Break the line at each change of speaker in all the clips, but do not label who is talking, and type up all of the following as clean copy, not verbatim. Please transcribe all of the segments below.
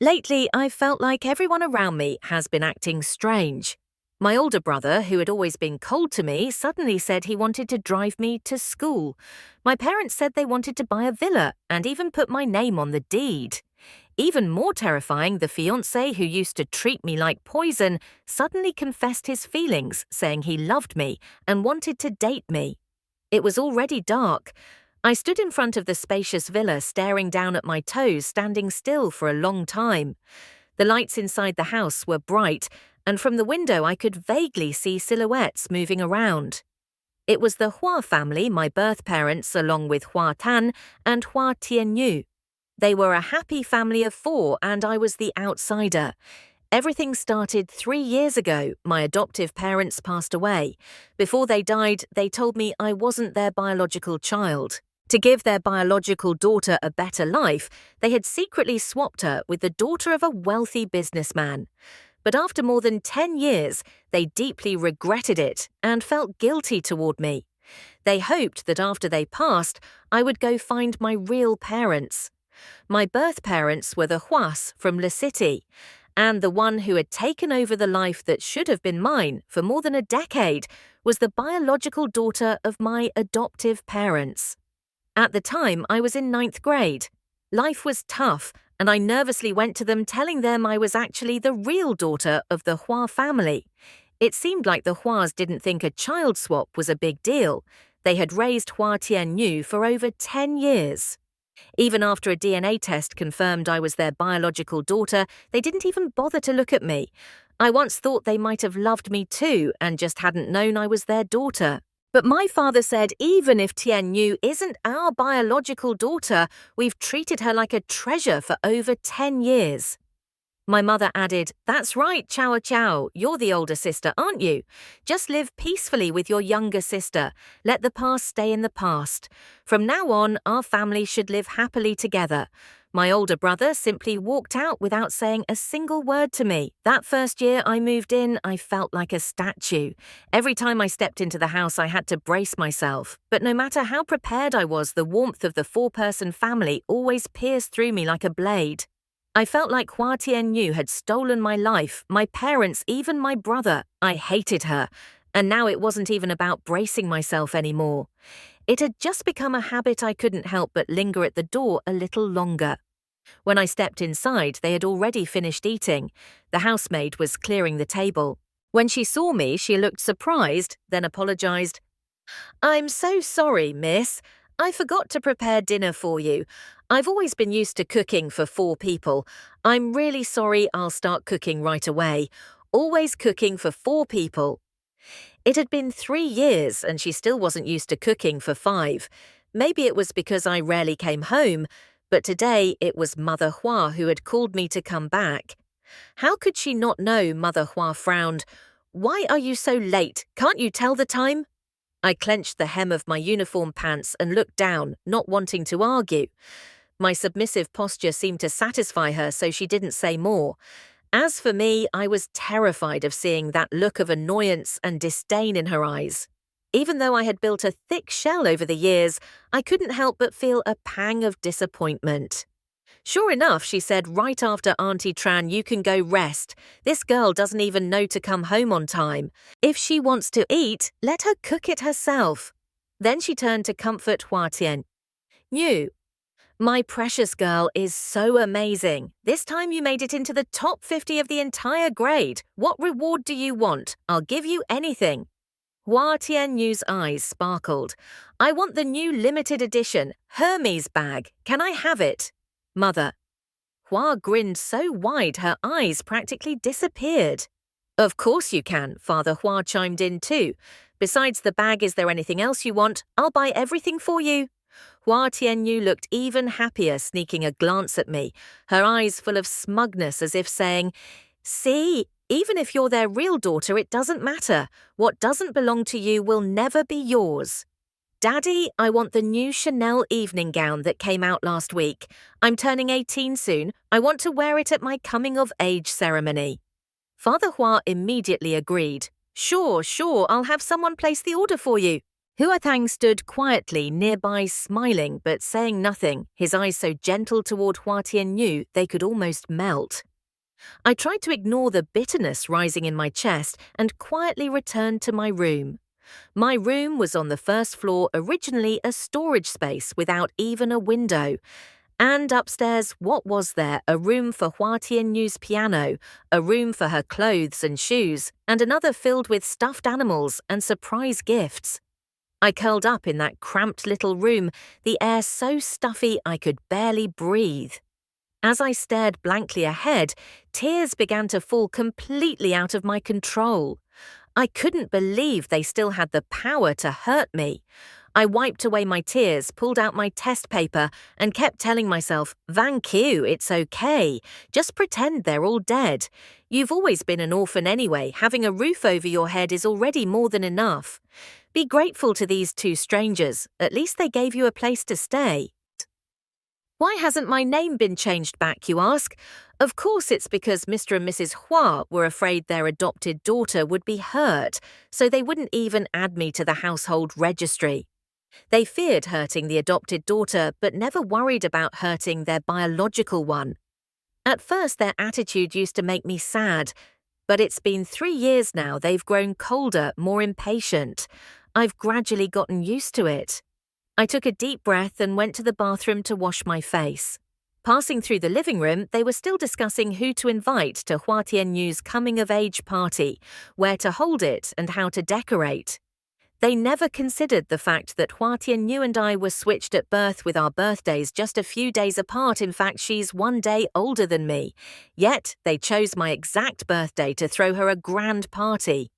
Lately, I felt like everyone around me has been acting strange. My older brother, who had always been cold to me, suddenly said he wanted to drive me to school. My parents said they wanted to buy a villa and even put my name on the deed. Even more terrifying, the fiancé who used to treat me like poison suddenly confessed his feelings, saying he loved me and wanted to date me. It was already dark. I stood in front of the spacious villa, staring down at my toes, standing still for a long time. The lights inside the house were bright, and from the window I could vaguely see silhouettes moving around. It was the Hua family, my birth parents, along with Hua Tan and Hua Tianyu. They were a happy family of four, and I was the outsider. Everything started 3 years ago. My adoptive parents passed away. Before they died, they told me I wasn't their biological child. To give their biological daughter a better life, they had secretly swapped her with the daughter of a wealthy businessman. But after more than 10 years, they deeply regretted it and felt guilty toward me. They hoped that after they passed, I would go find my real parents. My birth parents were the Huas from Le City, and the one who had taken over the life that should have been mine for more than a decade was the biological daughter of my adoptive parents. At the time, I was in 9th grade. Life was tough, and I nervously went to them telling them I was actually the real daughter of the Hua family. It seemed like the Huas didn't think a child swap was a big deal. They had raised Hua Tianyu for over 10 years. Even after a DNA test confirmed I was their biological daughter, they didn't even bother to look at me. I once thought they might have loved me too and just hadn't known I was their daughter. But my father said even if Tianyu isn't our biological daughter, we've treated her like a treasure for over 10 years. My mother added, "That's right, Chao Chao, you're the older sister, aren't you? Just live peacefully with your younger sister. Let the past stay in the past. From now on, our family should live happily together." My older brother simply walked out without saying a single word to me. That first year I moved in, I felt like a statue. Every time I stepped into the house, I had to brace myself. But no matter how prepared I was, the warmth of the four-person family always pierced through me like a blade. I felt like Hua Tianyu had stolen my life, my parents, even my brother. I hated her. And now it wasn't even about bracing myself anymore. It had just become a habit I couldn't help but linger at the door a little longer. When I stepped inside, they had already finished eating. The housemaid was clearing the table. When she saw me, she looked surprised, then apologized. "I'm so sorry, miss. I forgot to prepare dinner for you. I've always been used to cooking for 4 people. I'm really sorry. I'll start cooking right away. Always cooking for 4 people. It had been 3 years and she still wasn't used to cooking for 5. Maybe it was because I rarely came home, but today it was Mother Hua who had called me to come back. How could she not know? Mother Hua frowned. "Why are you so late? Can't you tell the time?" I clenched the hem of my uniform pants and looked down, not wanting to argue. My submissive posture seemed to satisfy her, so she didn't say more. As for me, I was terrified of seeing that look of annoyance and disdain in her eyes. Even though I had built a thick shell over the years, I couldn't help but feel a pang of disappointment. "Sure enough," she said right after Auntie Tran, "you can go rest. This girl doesn't even know to come home on time. If she wants to eat, let her cook it herself." Then she turned to comfort Hua Tian. "New. My precious girl is so amazing. This time you made it into the top 50 of the entire grade. What reward do you want? I'll give you anything." Hua Tianyu's eyes sparkled. "I want the new limited edition Hermes bag. Can I have it?" Mother. Hua grinned so wide her eyes practically disappeared. "Of course you can," Father Hua chimed in too. "Besides the bag, is there anything else you want? I'll buy everything for you." Hua Tianyu looked even happier, sneaking a glance at me, her eyes full of smugness as if saying, "See, even if you're their real daughter, it doesn't matter. What doesn't belong to you will never be yours." "Daddy, I want the new Chanel evening gown that came out last week. I'm turning 18 soon. I want to wear it at my coming-of-age ceremony." Father Hua immediately agreed. Sure, I'll have someone place the order for you." Huathang stood quietly nearby, smiling but saying nothing, his eyes so gentle toward Hua Tianyu they could almost melt. I tried to ignore the bitterness rising in my chest and quietly returned to my room. My room was on the first floor, originally a storage space without even a window. And upstairs, what was there? A room for Hua Tianyu's piano, a room for her clothes and shoes, and another filled with stuffed animals and surprise gifts. I curled up in that cramped little room, the air so stuffy I could barely breathe. As I stared blankly ahead, tears began to fall completely out of my control. I couldn't believe they still had the power to hurt me. I wiped away my tears, pulled out my test paper, and kept telling myself, "Van Q, it's okay. Just pretend they're all dead. You've always been an orphan anyway. Having a roof over your head is already more than enough. Be grateful to these two strangers. At least they gave you a place to stay." Why hasn't my name been changed back, you ask? Of course it's because Mr. and Mrs. Hua were afraid their adopted daughter would be hurt, so they wouldn't even add me to the household registry. They feared hurting the adopted daughter, but never worried about hurting their biological one. At first their attitude used to make me sad, but it's been 3 years now they've grown colder, more impatient. I've gradually gotten used to it. I took a deep breath and went to the bathroom to wash my face. Passing through the living room, they were still discussing who to invite to Hua Tianyu's coming-of-age party, where to hold it and how to decorate. They never considered the fact that Hua Tianyu and I were switched at birth with our birthdays just a few days apart. In fact, she's 1 day older than me. Yet, they chose my exact birthday to throw her a grand party.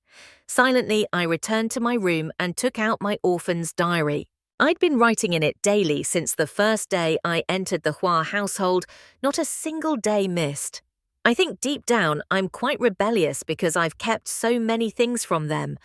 Silently, I returned to my room and took out my orphan's diary. I'd been writing in it daily since the first day I entered the Hua household, not a single day missed. I think deep down I'm quite rebellious because I've kept so many things from them.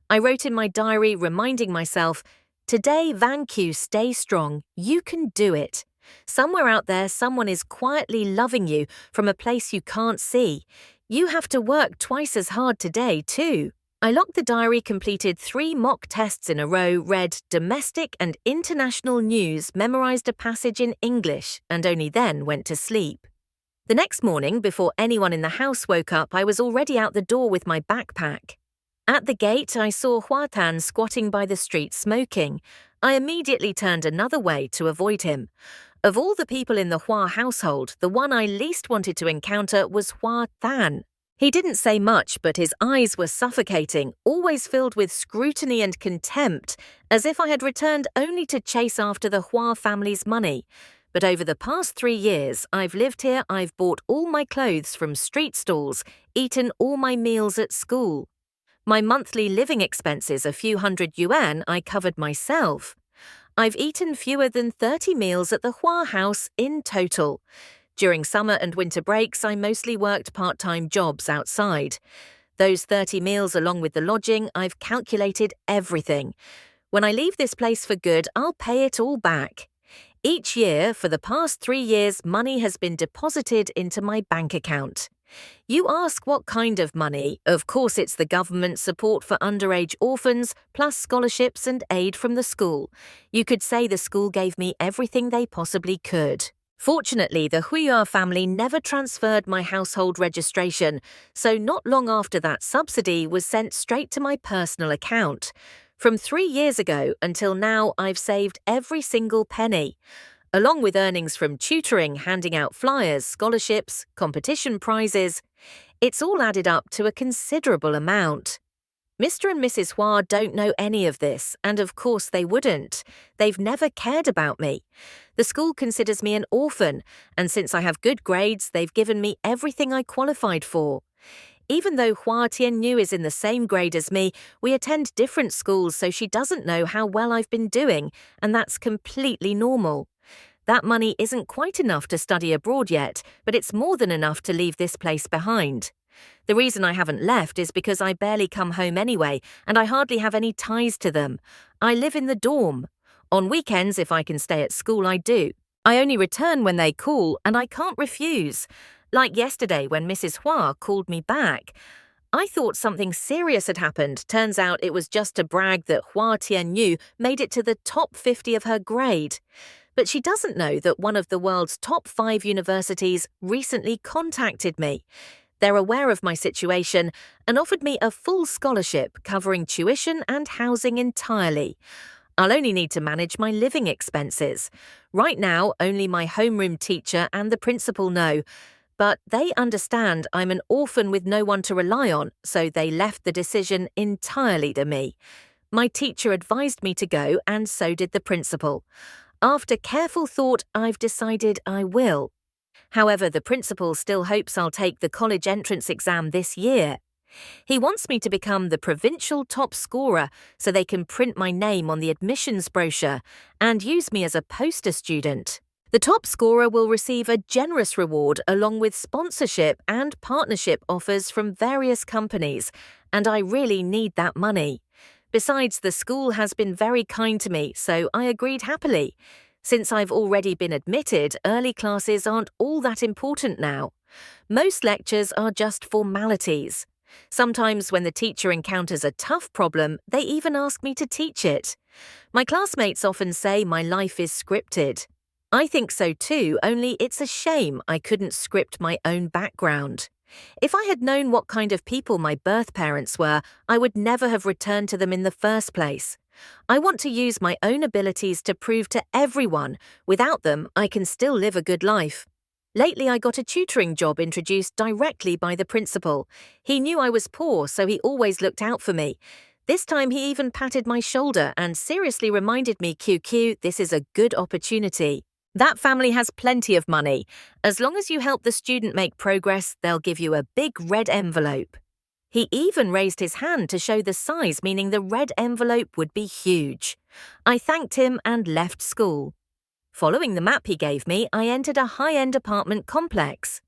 I wrote in my diary reminding myself, "Today, Van Q, stay strong, you can do it. Somewhere out there someone is quietly loving you from a place you can't see. You have to work twice as hard today too." I locked the diary, completed 3 mock tests in a row, read domestic and international news, memorized a passage in English, and only then went to sleep. The next morning, before anyone in the house woke up, I was already out the door with my backpack. At the gate, I saw Huatan squatting by the street smoking. I immediately turned another way to avoid him. Of all the people in the Hua household, the one I least wanted to encounter was Hua Than. He didn't say much, but his eyes were suffocating, always filled with scrutiny and contempt, as if I had returned only to chase after the Hua family's money. But over the past 3 years I've lived here, I've bought all my clothes from street stalls, eaten all my meals at school. My monthly living expenses, a few $100 I covered myself. I've eaten fewer than 30 meals at the Hua house in total. During summer and winter breaks, I mostly worked part-time jobs outside. Those 30 meals along with the lodging, I've calculated everything. When I leave this place for good, I'll pay it all back. Each year, for the past 3 years, money has been deposited into my bank account. You ask what kind of money? Of course it's the government support for underage orphans, plus scholarships and aid from the school. You could say the school gave me everything they possibly could. Fortunately, the Huiyao family never transferred my household registration, so not long after that subsidy was sent straight to my personal account. From 3 years ago until now, I've saved every single penny. Along with earnings from tutoring, handing out flyers, scholarships, competition prizes, it's all added up to a considerable amount. Mr. and Mrs. Hua don't know any of this, and of course they wouldn't. They've never cared about me. The school considers me an orphan, and since I have good grades, they've given me everything I qualified for. Even though Hua Tianyu is in the same grade as me, we attend different schools, so she doesn't know how well I've been doing, and that's completely normal. That money isn't quite enough to study abroad yet, but it's more than enough to leave this place behind. The reason I haven't left is because I barely come home anyway, and I hardly have any ties to them. I live in the dorm. On weekends, if I can stay at school, I do. I only return when they call, and I can't refuse. Like yesterday when Mrs. Hua called me back. I thought something serious had happened. Turns out it was just to brag that Hua Tianyu made it to the top 50 of her grade. But she doesn't know that one of the world's top 5 universities recently contacted me. They're aware of my situation and offered me a full scholarship covering tuition and housing entirely. I'll only need to manage my living expenses. Right now, only my homeroom teacher and the principal know, but they understand I'm an orphan with no one to rely on, so they left the decision entirely to me. My teacher advised me to go, and so did the principal. After careful thought, I've decided I will. However, the principal still hopes I'll take the college entrance exam this year. He wants me to become the provincial top scorer so they can print my name on the admissions brochure and use me as a poster student. The top scorer will receive a generous reward along with sponsorship and partnership offers from various companies, and I really need that money. Besides, the school has been very kind to me, so I agreed happily. Since I've already been admitted, early classes aren't all that important now. Most lectures are just formalities. Sometimes when the teacher encounters a tough problem, they even ask me to teach it. My classmates often say my life is scripted. I think so too, only it's a shame I couldn't script my own background. If I had known what kind of people my birth parents were, I would never have returned to them in the first place. I want to use my own abilities to prove to everyone, without them, I can still live a good life. Lately, I got a tutoring job introduced directly by the principal. He knew I was poor, so he always looked out for me. This time, he even patted my shoulder and seriously reminded me, QQ, this is a good opportunity. That family has plenty of money. As long as you help the student make progress, they'll give you a big red envelope. He even raised his hand to show the size, meaning the red envelope would be huge. I thanked him and left school. Following the map he gave me, I entered a high-end apartment complex.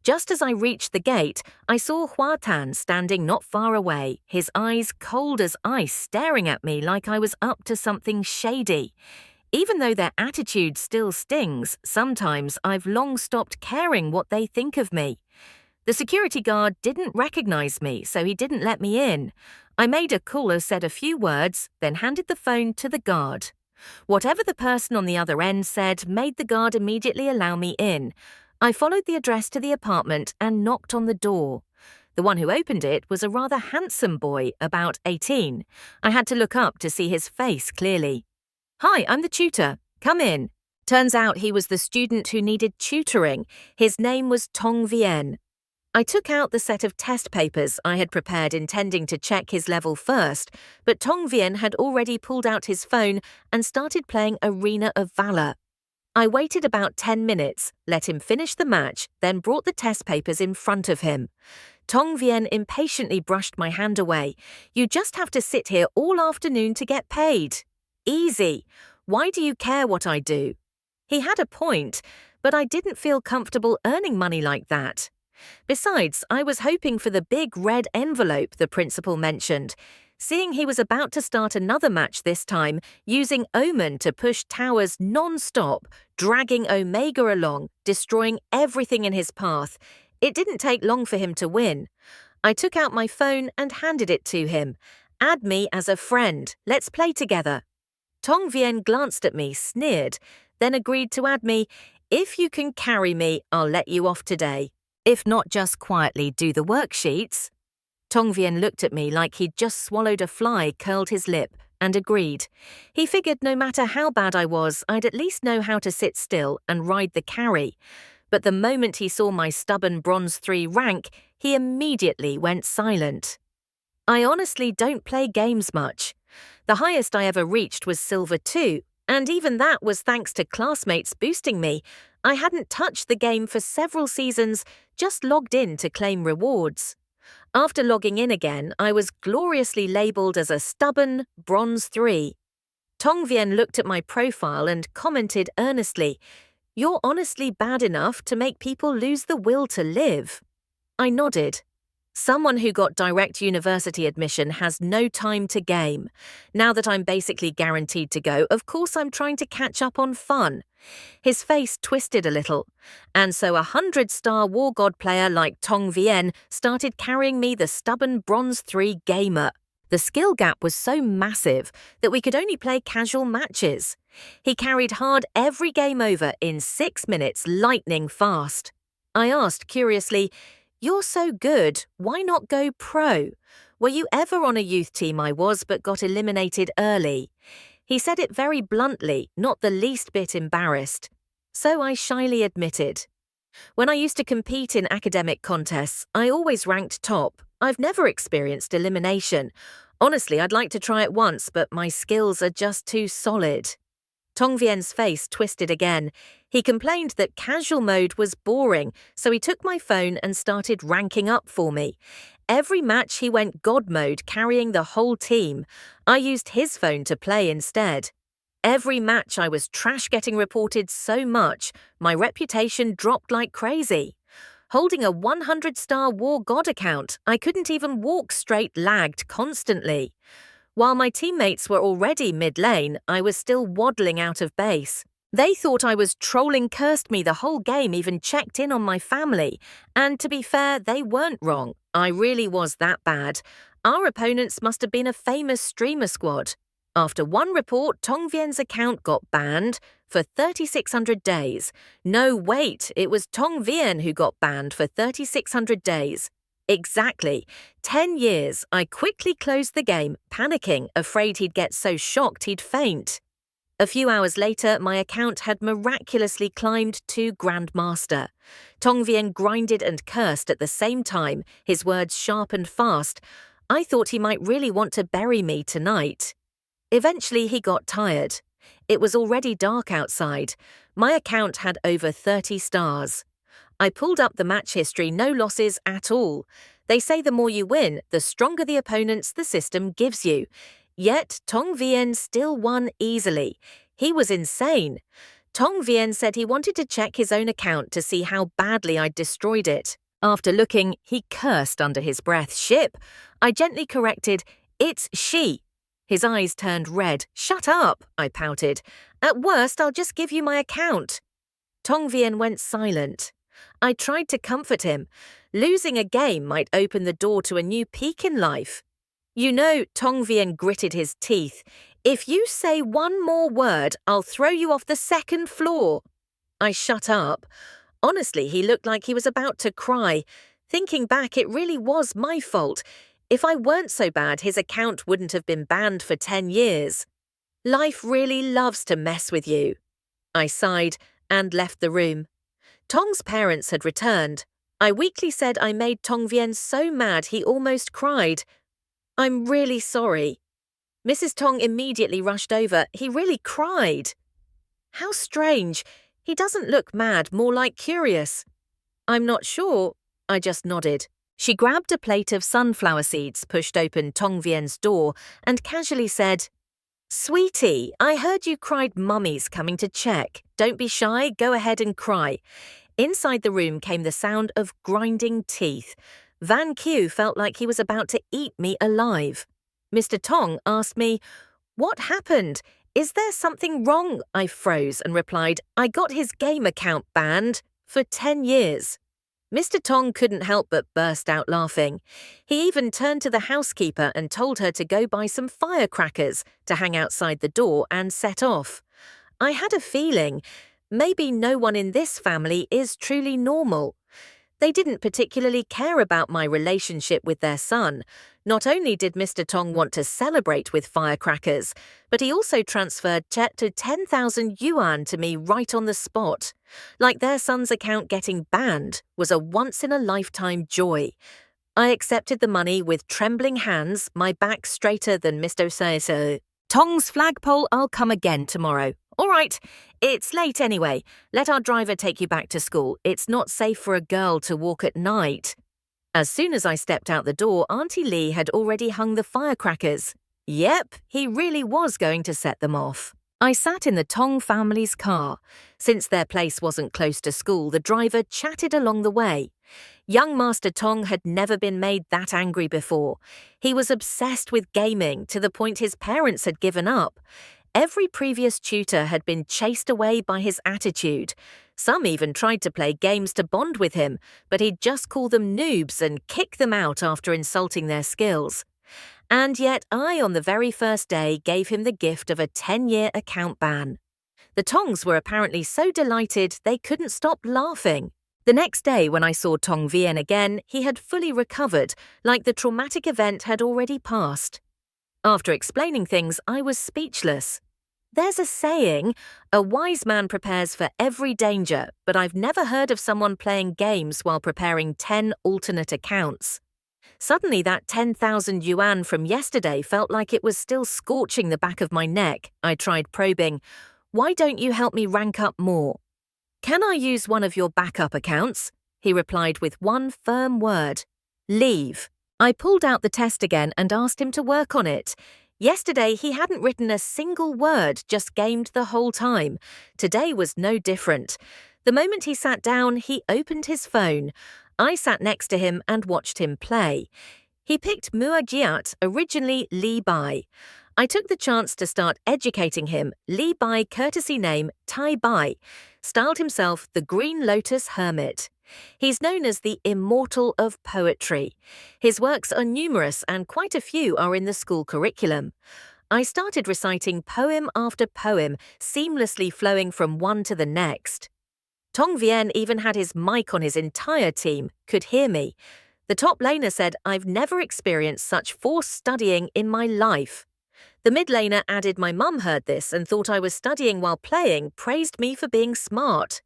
Just as I reached the gate, I saw Hua Tan standing not far away, his eyes cold as ice, staring at me like I was up to something shady. Even though their attitude still stings, sometimes I've long stopped caring what they think of me. The security guard didn't recognize me, so he didn't let me in. I made a call, said a few words, then handed the phone to the guard. Whatever the person on the other end said made the guard immediately allow me in. I followed the address to the apartment and knocked on the door. The one who opened it was a rather handsome boy, about 18. I had to look up to see his face clearly. "Hi, I'm the tutor. Come in." Turns out he was the student who needed tutoring. His name was Tong Vien. I took out the set of test papers I had prepared intending to check his level first, but Tong Vien had already pulled out his phone and started playing Arena of Valor. I waited about 10 minutes, let him finish the match, then brought the test papers in front of him. Tong Vien impatiently brushed my hand away. "You just have to sit here all afternoon to get paid. Easy. Why do you care what I do?" He had a point, but I didn't feel comfortable earning money like that. Besides, I was hoping for the big red envelope the principal mentioned. Seeing he was about to start another match this time, using Omen to push towers non-stop, dragging Omega along, destroying everything in his path, it didn't take long for him to win. I took out my phone and handed it to him. "Add me as a friend. Let's play together." Tong Vien glanced at me, sneered, then agreed to add me. "If you can carry me, I'll let you off today. If not, just quietly do the worksheets." Tong Vien looked at me like he'd just swallowed a fly, curled his lip, and agreed. He figured no matter how bad I was, I'd at least know how to sit still and ride the carry. But the moment he saw my stubborn Bronze 3 rank, he immediately went silent. I honestly don't play games much. The highest I ever reached was Silver 2, and even that was thanks to classmates boosting me. I hadn't touched the game for several seasons, just logged in to claim rewards. After logging in again, I was gloriously labelled as a stubborn Bronze 3. Tong Vien looked at my profile and commented earnestly, "You're honestly bad enough to make people lose the will to live." I nodded. Someone who got direct university admission has no time to game. Now that I'm basically guaranteed to go, of course I'm trying to catch up on fun. His face twisted a little. And so a 100-star War God player like Tong Vien started carrying me the stubborn Bronze 3 gamer. The skill gap was so massive that we could only play casual matches. He carried hard every game over in 6 minutes, lightning fast. I asked curiously, "You're so good, why not go pro? Were you ever on a youth team I was but got eliminated early?" He said it very bluntly, not the least bit embarrassed. So I shyly admitted. When I used to compete in academic contests, I always ranked top. I've never experienced elimination. Honestly, I'd like to try it once, but my skills are just too solid. Tong Vien's face twisted again. He complained that casual mode was boring, so he took my phone and started ranking up for me. Every match he went God mode, carrying the whole team. I used his phone to play instead. Every match I was trash getting reported so much, my reputation dropped like crazy. Holding a 100-star War God account, I couldn't even walk straight, lagged constantly. While my teammates were already mid-lane, I was still waddling out of base. They thought I was trolling cursed me the whole game, even checked in on my family. And to be fair, they weren't wrong. I really was that bad. Our opponents must have been a famous streamer squad. After one report, Tong Vien's account got banned for 3,600 days. No, wait, it was Tong Vien who got banned for 3,600 days. Exactly. 10 years. I quickly closed the game, panicking, afraid he'd get so shocked he'd faint. A few hours later, my account had miraculously climbed to Grandmaster. Tong Vien grinded and cursed at the same time, his words sharp and fast. I thought he might really want to bury me tonight. Eventually, he got tired. It was already dark outside. My account had over 30 stars. I pulled up the match history, no losses at all. They say the more you win, the stronger the opponents the system gives you. Yet, Tong Vien still won easily. He was insane. Tong Vien said he wanted to check his own account to see how badly I'd destroyed it. After looking, he cursed under his breath, "Ship." I gently corrected, "It's she." His eyes turned red. "Shut up," I pouted. "At worst, I'll just give you my account." Tong Vien went silent. I tried to comfort him. Losing a game might open the door to a new peak in life. You know, Tong Vien gritted his teeth. "If you say one more word, I'll throw you off the 2nd floor." I shut up. Honestly, he looked like he was about to cry. Thinking back, it really was my fault. If I weren't so bad, his account wouldn't have been banned for 10 years. Life really loves to mess with you. I sighed and left the room. Tong's parents had returned. I weakly said I made Tong Vien so mad he almost cried. "I'm really sorry." Mrs. Tong immediately rushed over. "He really cried." How strange. He doesn't look mad, more like curious. "I'm not sure." I just nodded. She grabbed a plate of sunflower seeds, pushed open Tong Vien's door, and casually said, "Sweetie, I heard you cried. Mummy's coming to check. Don't be shy, go ahead and cry." Inside the room came the sound of grinding teeth. Van Q felt like he was about to eat me alive. Mr. Tong asked me, "What happened? Is there something wrong?" I froze and replied, "I got his game account banned for 10 years. Mr. Tong couldn't help but burst out laughing. He even turned to the housekeeper and told her to go buy some firecrackers to hang outside the door and set off. I had a feeling maybe no one in this family is truly normal. They didn't particularly care about my relationship with their son. Not only did Mr. Tong want to celebrate with firecrackers, but he also transferred check to 10,000 yuan to me right on the spot. Like their son's account getting banned was a once-in-a-lifetime joy. I accepted the money with trembling hands, my back straighter than Mr. So. "Tong's flagpole, I'll come again tomorrow." "All right, it's late anyway. Let our driver take you back to school. It's not safe for a girl to walk at night." As soon as I stepped out the door, Auntie Lee had already hung the firecrackers. Yep, he really was going to set them off. I sat in the Tong family's car. Since their place wasn't close to school, the driver chatted along the way. Young Master Tong had never been made that angry before. He was obsessed with gaming to the point his parents had given up. Every previous tutor had been chased away by his attitude. Some even tried to play games to bond with him, but he'd just call them noobs and kick them out after insulting their skills. And yet I, on the very first day, gave him the gift of a 10-year account ban. The Tongs were apparently so delighted they couldn't stop laughing. The next day, when I saw Tong Vien again, he had fully recovered, like the traumatic event had already passed. After explaining things, I was speechless. There's a saying, a wise man prepares for every danger, but I've never heard of someone playing games while preparing 10 alternate accounts. Suddenly that 10,000 yuan from yesterday felt like it was still scorching the back of my neck. I tried probing. Why don't you help me rank up more? Can I use one of your backup accounts? He replied with one firm word. Leave. I pulled out the test again and asked him to work on it. Yesterday he hadn't written a single word, just gamed the whole time. Today was no different. The moment he sat down, he opened his phone. I sat next to him and watched him play. He picked Muagiat, originally Li Bai. I took the chance to start educating him. Li Bai, courtesy name Tai Bai, styled himself the Green Lotus Hermit. He's known as the Immortal of Poetry. His works are numerous and quite a few are in the school curriculum. I started reciting poem after poem, seamlessly flowing from one to the next. Tong Vien even had his mic on his entire team, could hear me. The top laner said, I've never experienced such forced studying in my life. The mid laner added my mum heard this and thought I was studying while playing, praised me for being smart.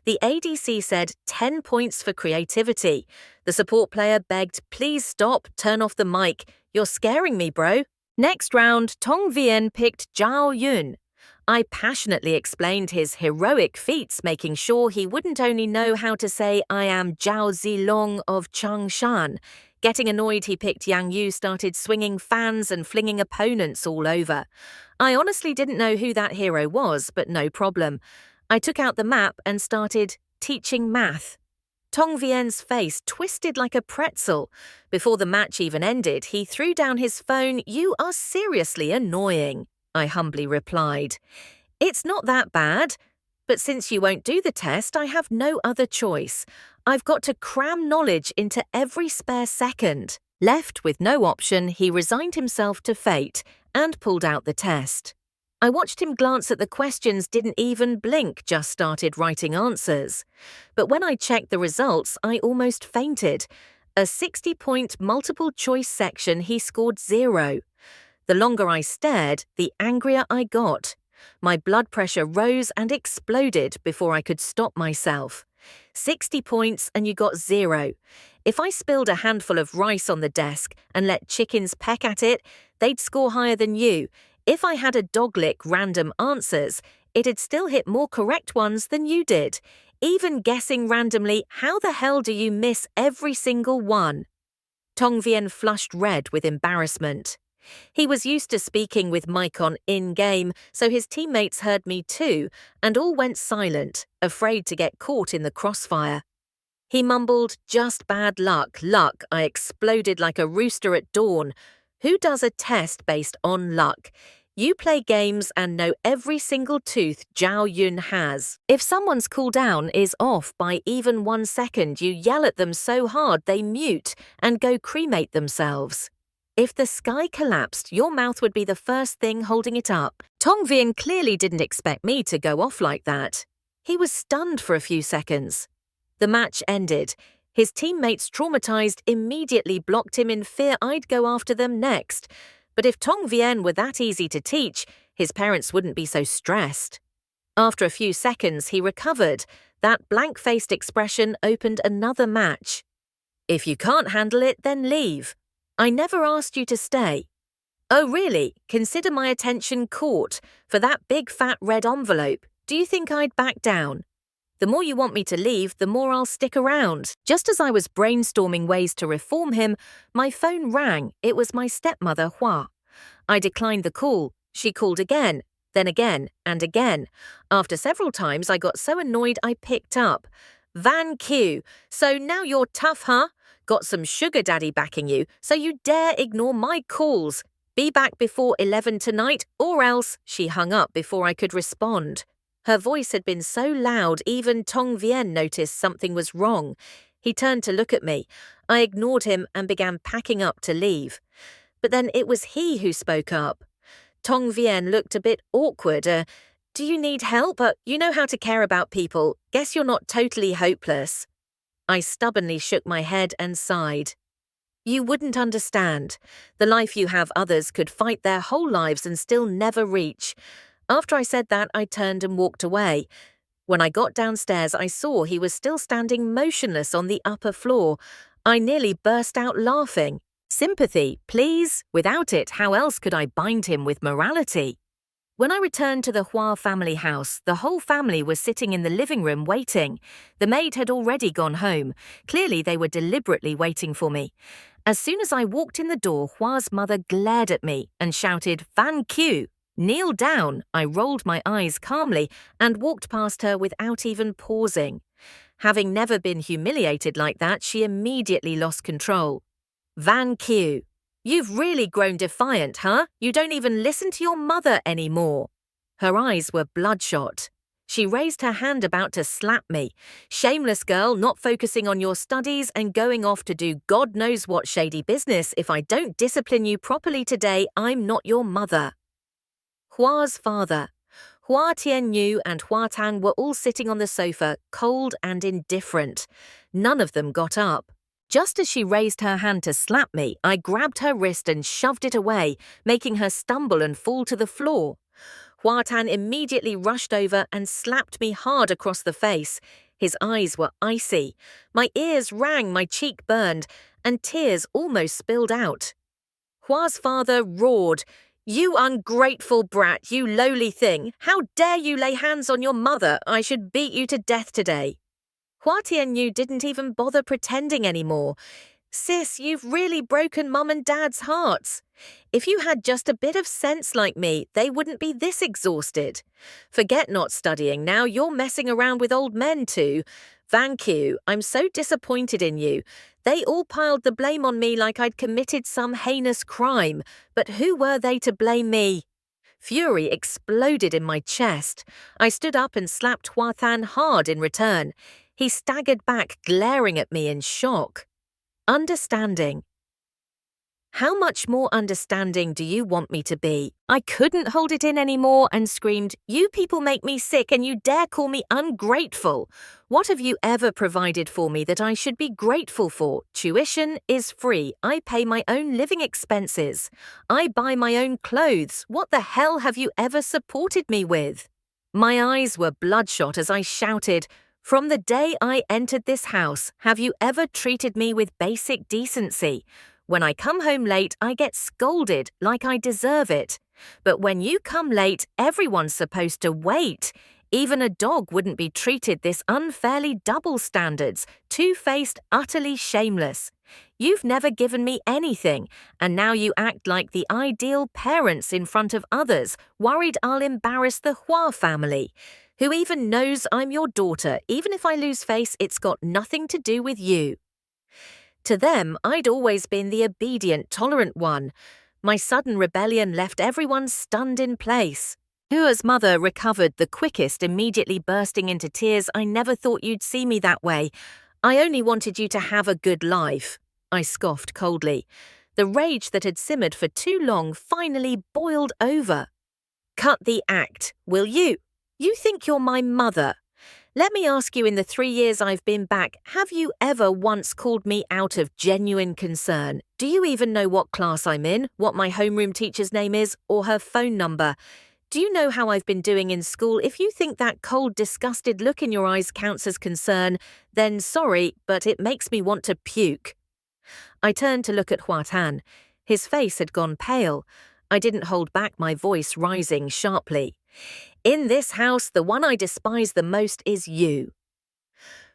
The ADC said 10 points for creativity. The support player begged, please stop, turn off the mic. You're scaring me, bro. Next round, Tong Vien picked Zhao Yun. I passionately explained his heroic feats, making sure he wouldn't only know how to say I am Zhao Zilong of Changshan. Getting annoyed, he picked Yang Yu, started swinging fans and flinging opponents all over. I honestly didn't know who that hero was, but no problem. I took out the map and started teaching math. Tong Vien's face twisted like a pretzel. Before the match even ended, he threw down his phone. You are seriously annoying, I humbly replied. It's not that bad, but since you won't do the test, I have no other choice. I've got to cram knowledge into every spare second. Left with no option, he resigned himself to fate and pulled out the test. I watched him glance at the questions, didn't even blink, just started writing answers. But when I checked the results, I almost fainted. A 60-point multiple-choice section, he scored 0. The longer I stared, the angrier I got. My blood pressure rose and exploded before I could stop myself. 60 points and you got 0. If I spilled a handful of rice on the desk and let chickens peck at it, they'd score higher than you. If I had a dog lick random answers, it'd still hit more correct ones than you did. Even guessing randomly, how the hell do you miss every single one? Tong Vien flushed red with embarrassment. He was used to speaking with mic on in-game, so his teammates heard me too, and all went silent, afraid to get caught in the crossfire. He mumbled, just bad luck, luck. I exploded like a rooster at dawn. Who does a test based on luck? You play games and know every single tooth Zhao Yun has. If someone's cooldown is off by even 1 second, you yell at them so hard they mute and go cremate themselves. If the sky collapsed, your mouth would be the first thing holding it up. Tong Vien clearly didn't expect me to go off like that. He was stunned for a few seconds. The match ended. His teammates, traumatized, immediately blocked him in fear I'd go after them next. But if Tong Vien were that easy to teach, his parents wouldn't be so stressed. After a few seconds, he recovered. That blank-faced expression opened another match. If you can't handle it, then leave. I never asked you to stay. Oh, really? Consider my attention caught. For that big fat red envelope, do you think I'd back down? The more you want me to leave, the more I'll stick around. Just as I was brainstorming ways to reform him, my phone rang. It was my stepmother, Hua. I declined the call. She called again. Then again and again. After several times, I got so annoyed I picked up. Van Q, so now you're tough, huh? Got some sugar daddy backing you, so you dare ignore my calls. Be back before 11 tonight, or else. She hung up before I could respond. Her voice had been so loud even Tong Vien noticed something was wrong. He turned to look at me. I ignored him and began packing up to leave. But then it was he who spoke up. Tong Vien looked a bit awkward. Do you need help? You know how to care about people. Guess you're not totally hopeless. I stubbornly shook my head and sighed. You wouldn't understand. The life you have others could fight their whole lives and still never reach. After I said that, I turned and walked away. When I got downstairs, I saw he was still standing motionless on the upper floor. I nearly burst out laughing. Sympathy, please. Without it, how else could I bind him with morality? When I returned to the Hua family house, the whole family was sitting in the living room waiting. The maid had already gone home. Clearly, they were deliberately waiting for me. As soon as I walked in the door, Hua's mother glared at me and shouted, "Fan Q!" Kneel down. I rolled my eyes calmly and walked past her without even pausing. Having never been humiliated like that, she immediately lost control. Van Q, you've really grown defiant, huh? You don't even listen to your mother anymore. Her eyes were bloodshot. She raised her hand about to slap me. Shameless girl, not focusing on your studies and going off to do God knows what shady business. If I don't discipline you properly today, I'm not your mother. Hua's father. Hua Tianyu and Hua Tang were all sitting on the sofa, cold and indifferent. None of them got up. Just as she raised her hand to slap me, I grabbed her wrist and shoved it away, making her stumble and fall to the floor. Hua Tan immediately rushed over and slapped me hard across the face. His eyes were icy. My ears rang, my cheek burned, and tears almost spilled out. Hua's father roared, "You ungrateful brat, you lowly thing! How dare you lay hands on your mother? I should beat you to death today." Hua Tianyu didn't even bother pretending anymore. "Sis, you've really broken Mum and Dad's hearts. If you had just a bit of sense like me, they wouldn't be this exhausted. Forget not studying now, you're messing around with old men too. Van Q, I'm so disappointed in you. They all piled the blame on me like I'd committed some heinous crime. But who were they to blame me?" Fury exploded in my chest. I stood up and slapped Hua Than hard in return. He staggered back, glaring at me in shock. Understanding. How much more understanding do you want me to be? I couldn't hold it in anymore and screamed, "You people make me sick and you dare call me ungrateful. What have you ever provided for me that I should be grateful for? Tuition is free. I pay my own living expenses. I buy my own clothes. What the hell have you ever supported me with?" My eyes were bloodshot as I shouted, "From the day I entered this house, have you ever treated me with basic decency? When I come home late, I get scolded like I deserve it. But when you come late, everyone's supposed to wait. Even a dog wouldn't be treated this unfairly double standards, two-faced, utterly shameless. You've never given me anything, and now you act like the ideal parents in front of others, worried I'll embarrass the Hua family. Who even knows I'm your daughter? Even if I lose face, it's got nothing to do with you." To them, I'd always been the obedient, tolerant one. My sudden rebellion left everyone stunned in place. Hua's mother recovered the quickest, immediately bursting into tears. "I never thought you'd see me that way. I only wanted you to have a good life." I scoffed coldly. The rage that had simmered for too long finally boiled over. "Cut the act, will you? You think you're my mother. Let me ask you, in the 3 years I've been back, have you ever once called me out of genuine concern? Do you even know what class I'm in, what my homeroom teacher's name is, or her phone number? Do you know how I've been doing in school? If you think that cold, disgusted look in your eyes counts as concern, then sorry, but it makes me want to puke." I turned to look at Hua Tan. His face had gone pale. I didn't hold back, my voice rising sharply. "In this house, the one I despise the most is you.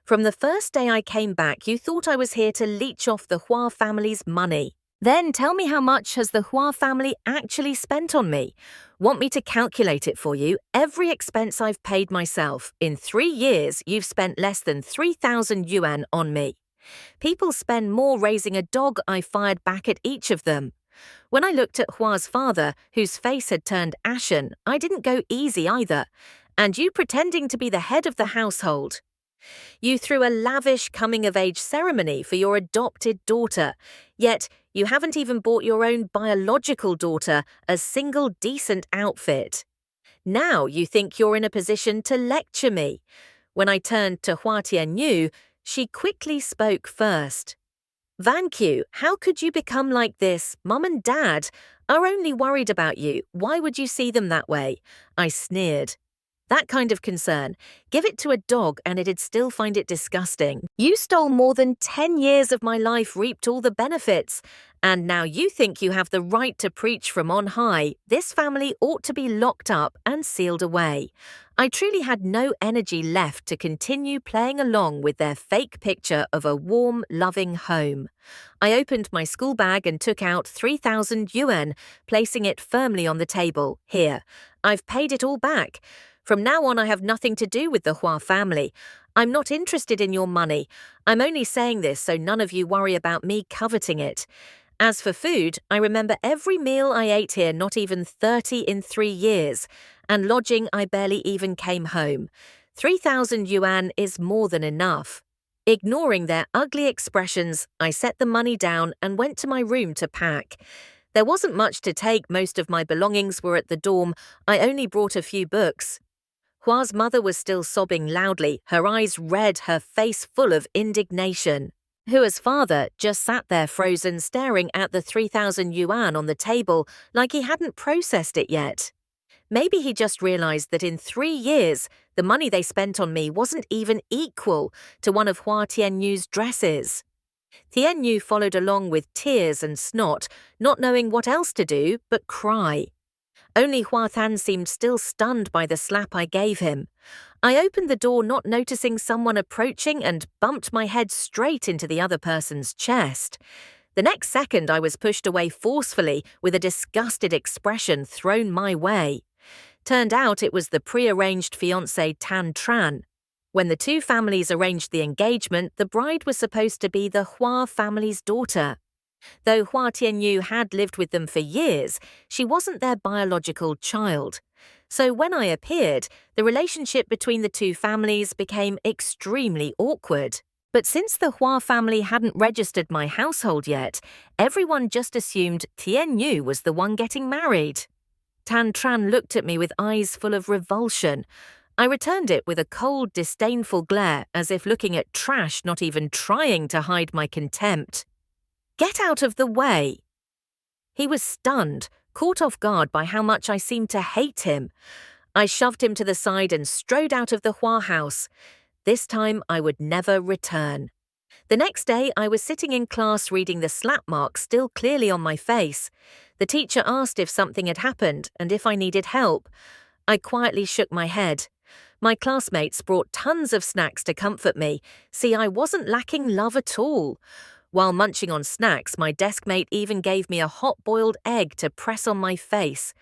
From the first day I came back, you thought I was here to leech off the Hua family's money. Then tell me, how much has the Hua family actually spent on me? Want me to calculate it for you? Every expense I've paid myself. In 3 years, you've spent less than 3,000 yuan on me. People spend more raising a dog I fired back at each of them. When I looked at Hua's father, whose face had turned ashen, I didn't go easy either. And you pretending to be the head of the household. You threw a lavish coming-of-age ceremony for your adopted daughter, yet you haven't even bought your own biological daughter a single decent outfit. Now you think you're in a position to lecture me. When I turned to Hua Tianyu, she quickly spoke first. Vanqiu, how could you become like this? Mum and Dad are only worried about you. Why would you see them that way? I sneered. That kind of concern. Give it to a dog and it'd still find it disgusting. You stole more than 10 years of my life, reaped all the benefits. And now you think you have the right to preach from on high. This family ought to be locked up and sealed away. I truly had no energy left to continue playing along with their fake picture of a warm, loving home. I opened my school bag and took out 3,000 yuan, placing it firmly on the table. Here, I've paid it all back. From now on, I have nothing to do with the Hua family. I'm not interested in your money. I'm only saying this so none of you worry about me coveting it. As for food, I remember every meal I ate here, not even 30 in 3 years, and lodging I barely even came home. 3,000 yuan is more than enough. Ignoring their ugly expressions, I set the money down and went to my room to pack. There wasn't much to take. Most of my belongings were at the dorm. I only brought a few books. Hua's mother was still sobbing loudly, her eyes red, her face full of indignation. Hua's father just sat there frozen, staring at the 3,000 yuan on the table like he hadn't processed it yet. Maybe he just realized that in 3 years, the money they spent on me wasn't even equal to one of Hua Tianyu's dresses. Tianyu followed along with tears and snot, not knowing what else to do but cry. Only Hua Than seemed still stunned by the slap I gave him. I opened the door, not noticing someone approaching, and bumped my head straight into the other person's chest. The next second, I was pushed away forcefully with a disgusted expression thrown my way. Turned out it was the pre-arranged fiancé Tan Tran. When the two families arranged the engagement, the bride was supposed to be the Hua family's daughter. Though Hua Tianyu had lived with them for years, she wasn't their biological child. So when I appeared, the relationship between the two families became extremely awkward. But since the Hua family hadn't registered my household yet, everyone just assumed Tianyu was the one getting married. Tan Tran looked at me with eyes full of revulsion. I returned it with a cold, disdainful glare, as if looking at trash, not even trying to hide my contempt. Get out of the way! He was stunned, caught off guard by how much I seemed to hate him. I shoved him to the side and strode out of the Hua house. This time I would never return. The next day I was sitting in class reading the slap mark still clearly on my face. The teacher asked if something had happened and if I needed help. I quietly shook my head. My classmates brought tons of snacks to comfort me. See, I wasn't lacking love at all. While munching on snacks, my deskmate even gave me a hot-boiled egg to press on my face.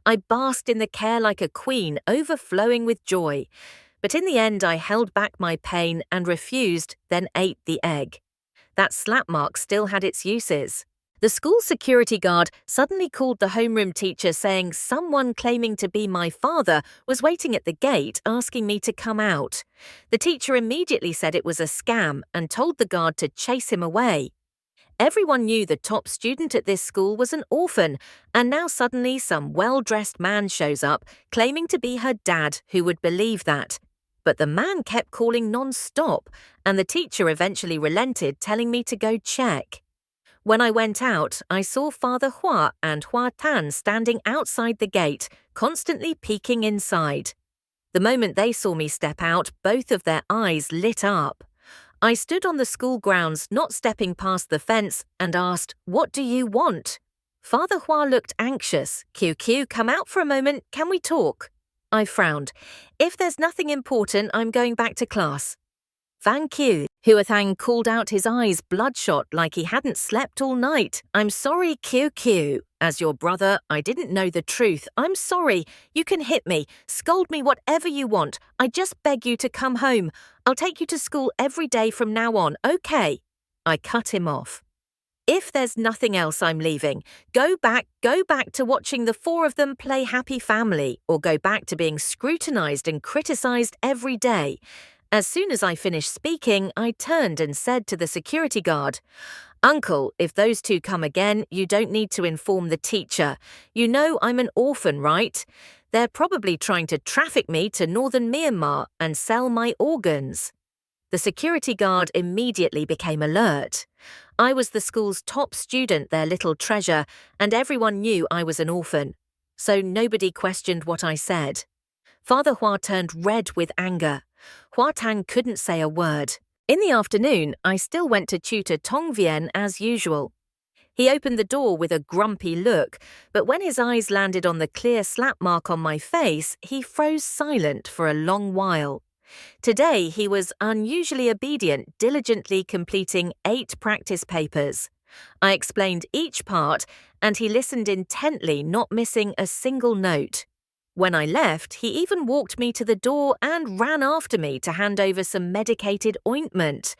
I basked in the care like a queen, overflowing with joy. But in the end, I held back my pain and refused, then ate the egg. That slap mark still had its uses. The school security guard suddenly called the homeroom teacher, saying someone claiming to be my father was waiting at the gate asking me to come out. The teacher immediately said it was a scam and told the guard to chase him away. Everyone knew the top student at this school was an orphan, and now suddenly some well-dressed man shows up claiming to be her dad. Who would believe that? But the man kept calling non-stop, and the teacher eventually relented, telling me to go check. When I went out, I saw Father Hua and Hua Tan standing outside the gate, constantly peeking inside. The moment they saw me step out, both of their eyes lit up. I stood on the school grounds, not stepping past the fence, and asked, "What do you want?" Father Hua looked anxious. "QQ, come out for a moment, can we talk?" I frowned. "If there's nothing important, I'm going back to class." Thank you. Huathang called out, his eyes bloodshot like he hadn't slept all night. I'm sorry, QQ. As your brother, I didn't know the truth. I'm sorry. You can hit me, scold me, whatever you want. I just beg you to come home. I'll take you to school every day from now on, okay? I cut him off. If there's nothing else, I'm leaving. Go back to watching the four of them play Happy Family, or go back to being scrutinized and criticized every day. As soon as I finished speaking, I turned and said to the security guard, Uncle, if those two come again, you don't need to inform the teacher. You know I'm an orphan, right? They're probably trying to traffic me to northern Myanmar and sell my organs. The security guard immediately became alert. I was the school's top student, their little treasure, and everyone knew I was an orphan. So nobody questioned what I said. Father Hua turned red with anger. Hua Tang couldn't say a word. In the afternoon, I still went to tutor Tong Vien as usual. He opened the door with a grumpy look, but when his eyes landed on the clear slap mark on my face, he froze silent for a long while. Today, he was unusually obedient, diligently completing 8 practice papers. I explained each part, and he listened intently, not missing a single note. When I left, he even walked me to the door and ran after me to hand over some medicated ointment.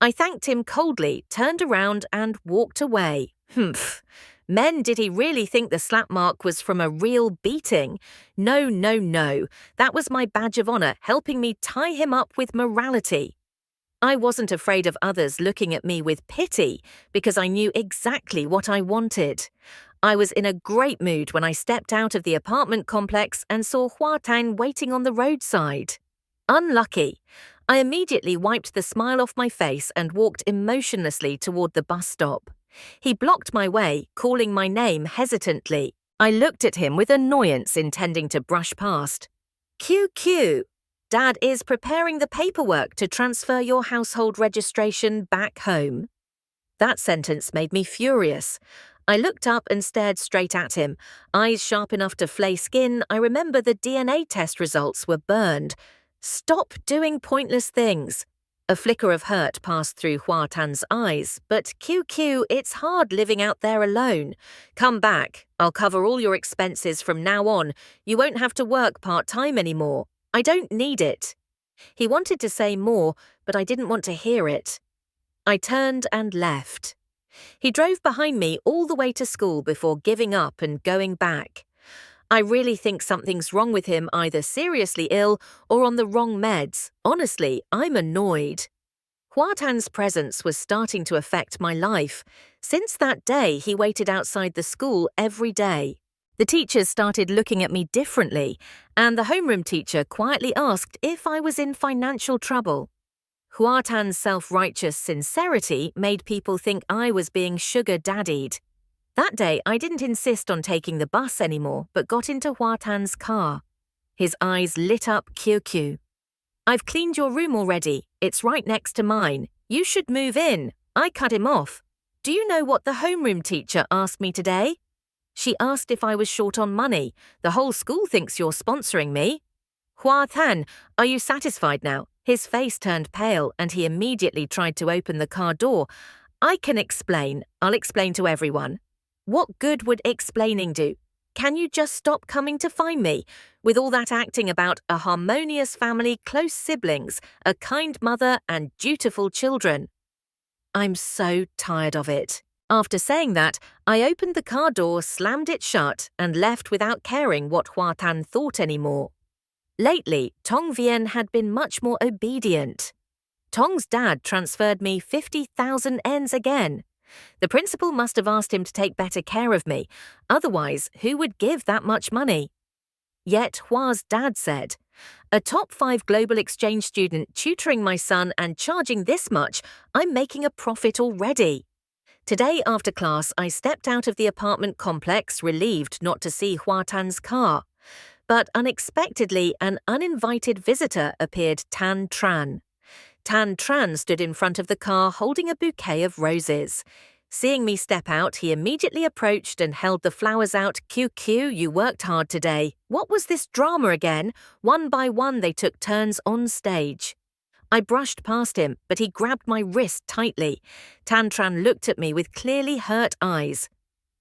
I thanked him coldly, turned around and walked away. Humph. Men, did he really think the slap mark was from a real beating? No. That was my badge of honor, helping me tie him up with morality. I wasn't afraid of others looking at me with pity because I knew exactly what I wanted. I was in a great mood when I stepped out of the apartment complex and saw Hua Tang waiting on the roadside. Unlucky. I immediately wiped the smile off my face and walked emotionlessly toward the bus stop. He blocked my way, calling my name hesitantly. I looked at him with annoyance, intending to brush past. QQ. Dad is preparing the paperwork to transfer your household registration back home. That sentence made me furious. I looked up and stared straight at him. Eyes sharp enough to flay skin, I remember the DNA test results were burned. Stop doing pointless things. A flicker of hurt passed through Hua Tan's eyes, but QQ, it's hard living out there alone. Come back. I'll cover all your expenses from now on. You won't have to work part-time anymore. I don't need it. He wanted to say more, but I didn't want to hear it. I turned and left. He drove behind me all the way to school before giving up and going back. I really think something's wrong with him, either seriously ill or on the wrong meds. Honestly, I'm annoyed. Hua Tan's presence was starting to affect my life. Since that day, he waited outside the school every day. The teachers started looking at me differently, and the homeroom teacher quietly asked if I was in financial trouble. Hua Tan's self-righteous sincerity made people think I was being sugar-daddied. That day, I didn't insist on taking the bus anymore, but got into Hua Tan's car. His eyes lit up QQ. I've cleaned your room already. It's right next to mine. You should move in. I cut him off. Do you know what the homeroom teacher asked me today? She asked if I was short on money. The whole school thinks you're sponsoring me. Hua Tan, are you satisfied now? His face turned pale and he immediately tried to open the car door. I can explain. I'll explain to everyone. What good would explaining do? Can you just stop coming to find me? With all that acting about a harmonious family, close siblings, a kind mother and dutiful children. I'm so tired of it. After saying that, I opened the car door, slammed it shut, and left without caring what Hua Tan thought anymore. Lately, Tong Vien had been much more obedient. Tong's dad transferred me 50,000 ens again. The principal must have asked him to take better care of me, otherwise who would give that much money? Yet Hua's dad said, a top 5 global exchange student tutoring my son and charging this much, I'm making a profit already. Today after class, I stepped out of the apartment complex, relieved not to see Hua Tan's car. But unexpectedly, an uninvited visitor appeared. Tan Tran. Tan Tran stood in front of the car holding a bouquet of roses. Seeing me step out, he immediately approached and held the flowers out. QQ, you worked hard today. What was this drama again? One by one, they took turns on stage. I brushed past him, but he grabbed my wrist tightly. Tantran looked at me with clearly hurt eyes.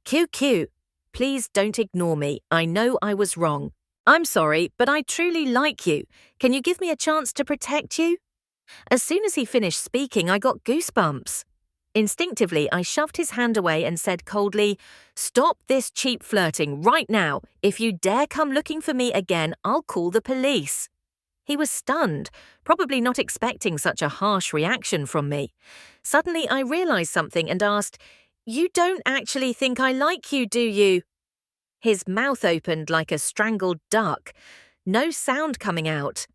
QQ, please don't ignore me. I know I was wrong. I'm sorry, but I truly like you. Can you give me a chance to protect you? As soon as he finished speaking, I got goosebumps. Instinctively, I shoved his hand away and said coldly, "Stop this cheap flirting right now. If you dare come looking for me again, I'll call the police." He was stunned, probably not expecting such a harsh reaction from me. Suddenly, I realized something and asked, "You don't actually think I like you, do you?" His mouth opened like a strangled duck. No sound coming out.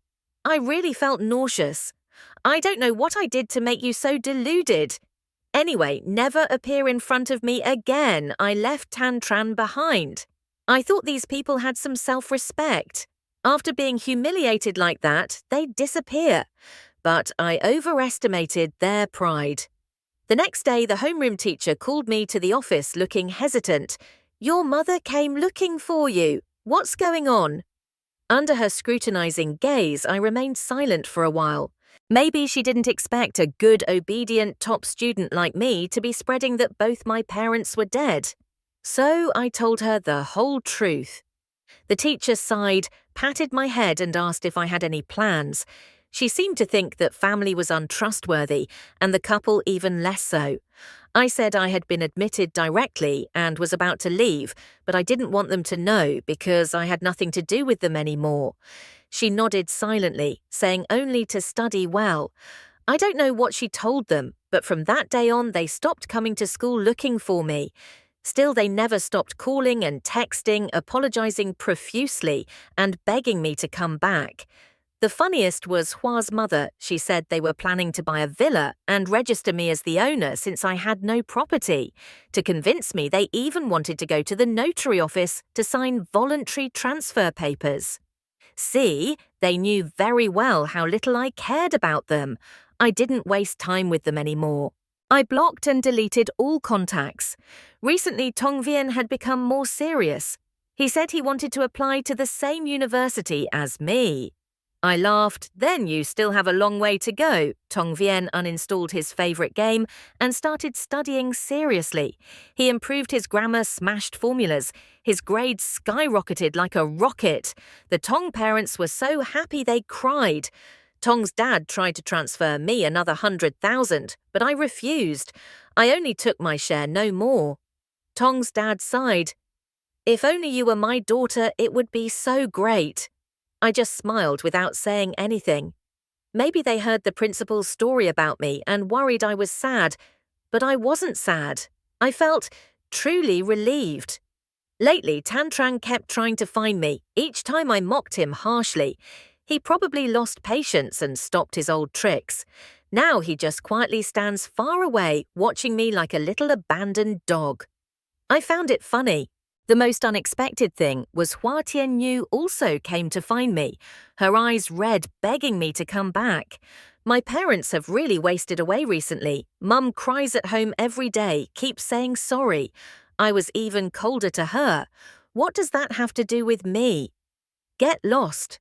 I really felt nauseous. "I don't know what I did to make you so deluded. Anyway, never appear in front of me again. I left Tantran behind." I thought these people had some self-respect. After being humiliated like that, they disappear. But I overestimated their pride. The next day, the homeroom teacher called me to the office looking hesitant. "Your mother came looking for you. What's going on?" Under her scrutinizing gaze, I remained silent for a while. Maybe she didn't expect a good, obedient top student like me to be spreading that both my parents were dead. So I told her the whole truth. The teacher sighed, patted my head and asked if I had any plans. She seemed to think that family was untrustworthy, and the couple even less so. I said I had been admitted directly and was about to leave, but I didn't want them to know because I had nothing to do with them anymore. She nodded silently, saying only to study well. I don't know what she told them, but from that day on they stopped coming to school looking for me. Still, they never stopped calling and texting, apologizing profusely, and begging me to come back. The funniest was Hua's mother. She said they were planning to buy a villa and register me as the owner since I had no property. To convince me, they even wanted to go to the notary office to sign voluntary transfer papers. See, they knew very well how little I cared about them. I didn't waste time with them anymore. I blocked and deleted all contacts. Recently, Tongvian had become more serious. He said he wanted to apply to the same university as me. I laughed. "Then you still have a long way to go." Tongvian uninstalled his favorite game and started studying seriously. He improved his grammar, smashed formulas. His grades skyrocketed like a rocket. The Tong parents were so happy they cried. Tong's dad tried to transfer me another 100,000, but I refused. I only took my share, no more. Tong's dad sighed. "If only you were my daughter, it would be so great." I just smiled without saying anything. Maybe they heard the principal's story about me and worried I was sad, but I wasn't sad. I felt truly relieved. Lately, Tantran kept trying to find me, each time I mocked him harshly. He probably lost patience and stopped his old tricks. Now he just quietly stands far away, watching me like a little abandoned dog. I found it funny. The most unexpected thing was Hua Tianyu also came to find me, her eyes red, begging me to come back. My parents have really wasted away recently. Mum cries at home every day, keeps saying sorry. I was even colder to her. What does that have to do with me? Get lost.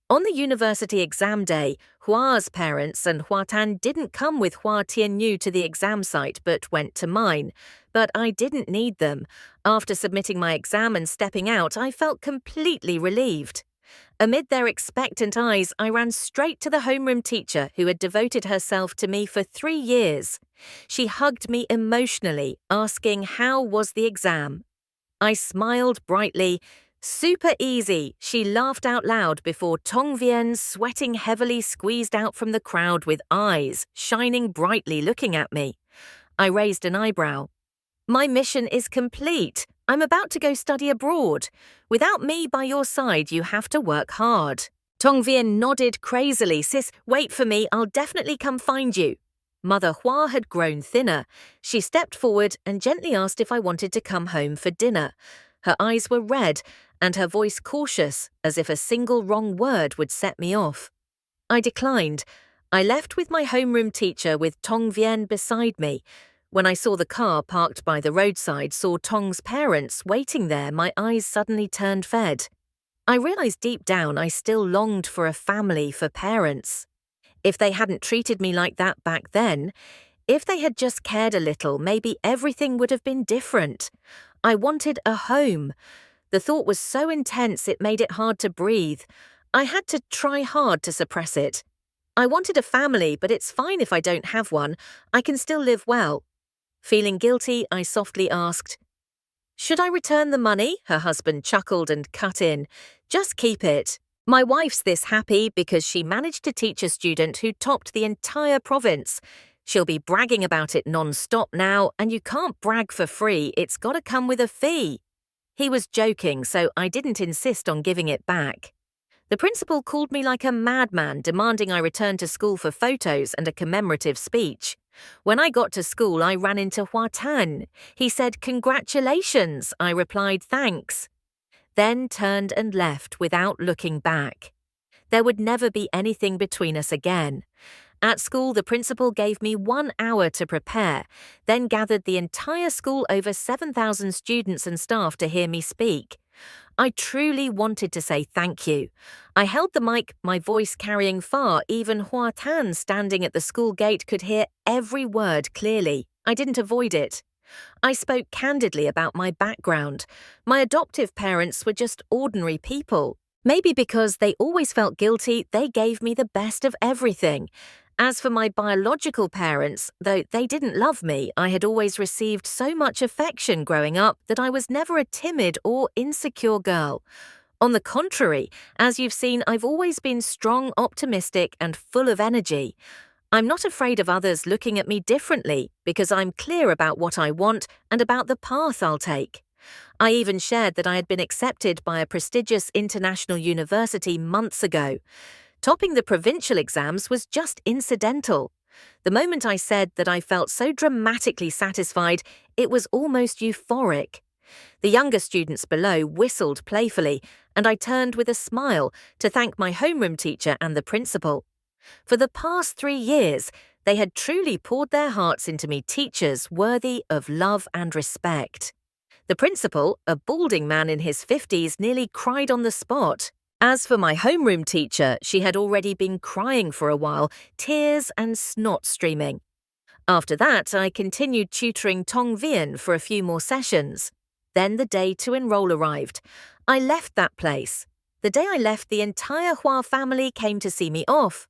On the university exam day, Hua's parents and Huatan didn't come with Hua Tianyu to the exam site but went to mine. But I didn't need them. After submitting my exam and stepping out, I felt completely relieved. Amid their expectant eyes, I ran straight to the homeroom teacher who had devoted herself to me for 3 years. She hugged me emotionally, asking how was the exam. I smiled brightly. "Super easy," she laughed out loud before Tongvian, sweating heavily, squeezed out from the crowd with eyes shining brightly looking at me. I raised an eyebrow. "My mission is complete. I'm about to go study abroad. Without me by your side, you have to work hard." Tongvian nodded crazily. "Sis, wait for me. I'll definitely come find you." Mother Hua had grown thinner. She stepped forward and gently asked if I wanted to come home for dinner. Her eyes were red, and her voice cautious, as if a single wrong word would set me off. I declined. I left with my homeroom teacher with Tongvian beside me. When I saw the car parked by the roadside, saw Tong's parents waiting there, my eyes suddenly turned red. I realized deep down I still longed for a family, for parents. If they hadn't treated me like that back then, if they had just cared a little, maybe everything would have been different. I wanted a home. The thought was so intense it made it hard to breathe. I had to try hard to suppress it. I wanted a family, but it's fine if I don't have one. I can still live well. Feeling guilty, I softly asked, "Should I return the money?" Her husband chuckled and cut in. "Just keep it. My wife's this happy because she managed to teach a student who topped the entire province. She'll be bragging about it non-stop now, and you can't brag for free. It's got to come with a fee." He was joking, so I didn't insist on giving it back. The principal called me like a madman, demanding I return to school for photos and a commemorative speech. When I got to school, I ran into Hua Tan. He said, "Congratulations." I replied, "Thanks." Then turned and left without looking back. There would never be anything between us again. At school, the principal gave me 1 hour to prepare, then gathered the entire school, over 7,000 students and staff, to hear me speak. I truly wanted to say thank you. I held the mic, my voice carrying far. Even Hua Tan, standing at the school gate, could hear every word clearly. I didn't avoid it. I spoke candidly about my background. My adoptive parents were just ordinary people. Maybe because they always felt guilty, they gave me the best of everything. As for my biological parents, though they didn't love me, I had always received so much affection growing up that I was never a timid or insecure girl. On the contrary, as you've seen, I've always been strong, optimistic, and full of energy. I'm not afraid of others looking at me differently because I'm clear about what I want and about the path I'll take. I even shared that I had been accepted by a prestigious international university months ago. Topping the provincial exams was just incidental. The moment I said that I felt so dramatically satisfied, it was almost euphoric. The younger students below whistled playfully, and I turned with a smile to thank my homeroom teacher and the principal. For the past 3 years, they had truly poured their hearts into me, teachers worthy of love and respect. The principal, a balding man in his 50s, nearly cried on the spot. As for my homeroom teacher, she had already been crying for a while, tears and snot streaming. After that, I continued tutoring Tong Vian for a few more sessions. Then the day to enroll arrived. I left that place. The day I left, the entire Hua family came to see me off.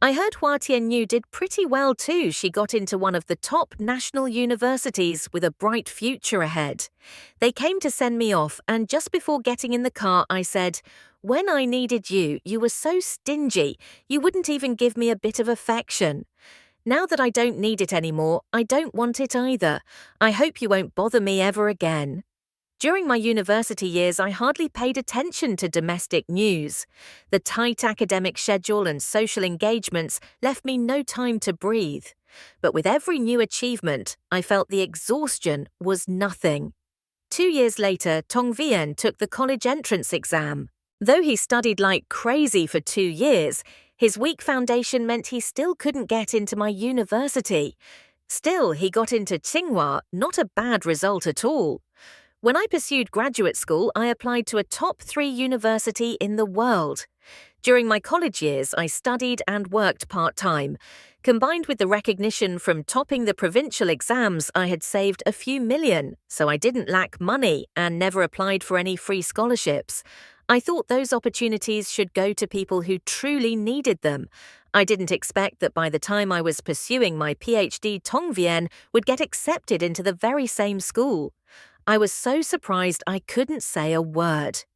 I heard Hua Tianyu did pretty well too. She got into one of the top national universities with a bright future ahead. They came to send me off, and just before getting in the car, I said, "When I needed you, you were so stingy. You wouldn't even give me a bit of affection. Now that I don't need it anymore, I don't want it either. I hope you won't bother me ever again." During my university years, I hardly paid attention to domestic news. The tight academic schedule and social engagements left me no time to breathe. But with every new achievement, I felt the exhaustion was nothing. 2 years later, Tong Vian took the college entrance exam. Though he studied like crazy for 2 years, his weak foundation meant he still couldn't get into my university. Still, he got into Tsinghua, not a bad result at all. When I pursued graduate school, I applied to a top 3 university in the world. During my college years, I studied and worked part-time. Combined with the recognition from topping the provincial exams, I had saved a few million, so I didn't lack money and never applied for any free scholarships. I thought those opportunities should go to people who truly needed them. I didn't expect that by the time I was pursuing my PhD, Tong Vian would get accepted into the very same school. I was so surprised I couldn't say a word.